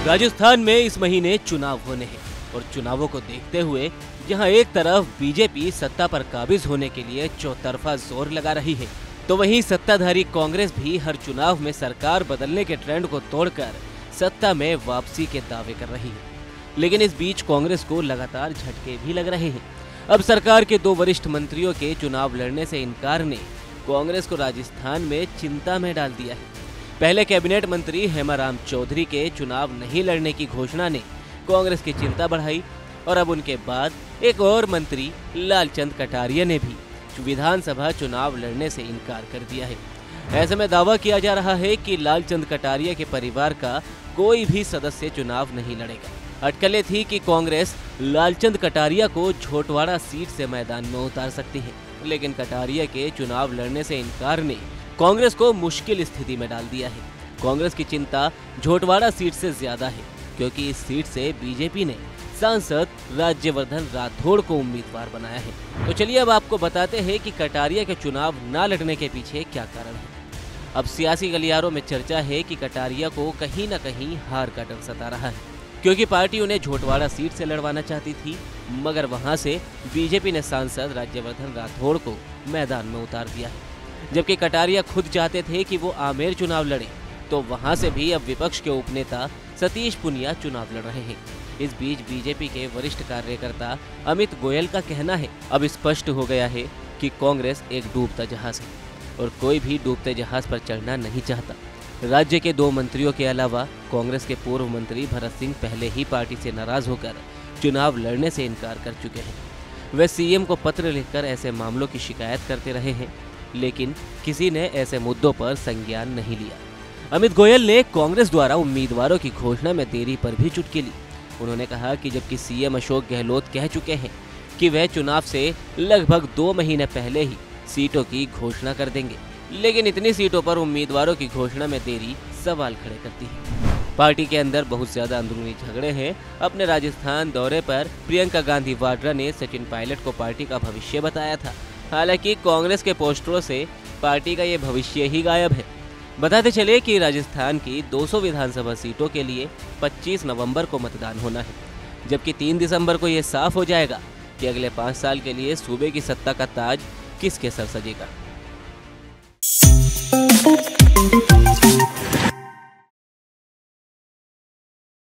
राजस्थान में इस महीने चुनाव होने हैं और चुनावों को देखते हुए जहां एक तरफ बीजेपी सत्ता पर काबिज होने के लिए चौतरफा जोर लगा रही है, तो वहीं सत्ताधारी कांग्रेस भी हर चुनाव में सरकार बदलने के ट्रेंड को तोड़कर सत्ता में वापसी के दावे कर रही है। लेकिन इस बीच कांग्रेस को लगातार झटके भी लग रहे हैं। अब सरकार के 2 वरिष्ठ मंत्रियों के चुनाव लड़ने से इनकार ने कांग्रेस को राजस्थान में चिंता में डाल दिया है। पहले कैबिनेट मंत्री हेमाराम चौधरी के चुनाव नहीं लड़ने की घोषणा ने कांग्रेस की चिंता बढ़ाई और अब उनके बाद एक और मंत्री लालचंद कटारिया ने भी विधानसभा चुनाव लड़ने से इनकार कर दिया है। ऐसे में दावा किया जा रहा है कि लालचंद कटारिया के परिवार का कोई भी सदस्य चुनाव नहीं लड़ेगा। अटकलें थी कि कांग्रेस लालचंद कटारिया को झोटवाड़ा सीट से मैदान में उतार सकती है, लेकिन कटारिया के चुनाव लड़ने से इनकार ने कांग्रेस को मुश्किल स्थिति में डाल दिया है। कांग्रेस की चिंता झोटवाड़ा सीट से ज्यादा है, क्योंकि इस सीट से बीजेपी ने सांसद राज्यवर्धन राठौड़ को उम्मीदवार बनाया है। तो चलिए अब आपको बताते हैं कि कटारिया के चुनाव न लड़ने के पीछे क्या कारण है। अब सियासी गलियारों में चर्चा है कि कटारिया को कहीं न कहीं हार का डर सता रहा है, क्योंकि पार्टी उन्हें झोटवाड़ा सीट से लड़वाना चाहती थी, मगर वहां से बीजेपी ने सांसद राज्यवर्धन राठौड़ को मैदान में उतार दिया है। जबकि कटारिया खुद चाहते थे कि वो आमेर चुनाव लड़े, तो वहां से भी अब विपक्ष के उपनेता सतीश पुनिया चुनाव लड़ रहे हैं। इस बीच बीजेपी के वरिष्ठ कार्यकर्ता अमित गोयल का कहना है, अब स्पष्ट हो गया है कि कांग्रेस एक डूबता जहाज है और कोई भी डूबते जहाज पर चढ़ना नहीं चाहता। राज्य के 2 मंत्रियों के अलावा कांग्रेस के पूर्व मंत्री भरत सिंह पहले ही पार्टी से नाराज होकर चुनाव लड़ने से इनकार कर चुके हैं। वे सीएम को पत्र लिखकर ऐसे मामलों की शिकायत करते रहे हैं, लेकिन किसी ने ऐसे मुद्दों पर संज्ञान नहीं लिया। अमित गोयल ने कांग्रेस द्वारा उम्मीदवारों की घोषणा में देरी पर भी चुटकी ली। उन्होंने कहा कि जबकि सीएम अशोक गहलोत कह चुके हैं कि वह चुनाव से लगभग 2 महीने पहले ही सीटों की घोषणा कर देंगे, लेकिन इतनी सीटों पर उम्मीदवारों की घोषणा में देरी सवाल खड़े करती है। पार्टी के अंदर बहुत ज्यादा अंदरूनी झगड़े हैं। अपने राजस्थान दौरे पर प्रियंका गांधी वाड्रा ने सचिन पायलट को पार्टी का भविष्य बताया था। हालांकि कांग्रेस के पोस्टरों से पार्टी का ये भविष्य ही गायब है। बताते चले कि राजस्थान की 200 विधानसभा सीटों के लिए 25 नवंबर को मतदान होना है, जबकि 3 दिसंबर को ये साफ हो जाएगा कि अगले 5 साल के लिए सूबे की सत्ता का ताज किसके सर सजेगा।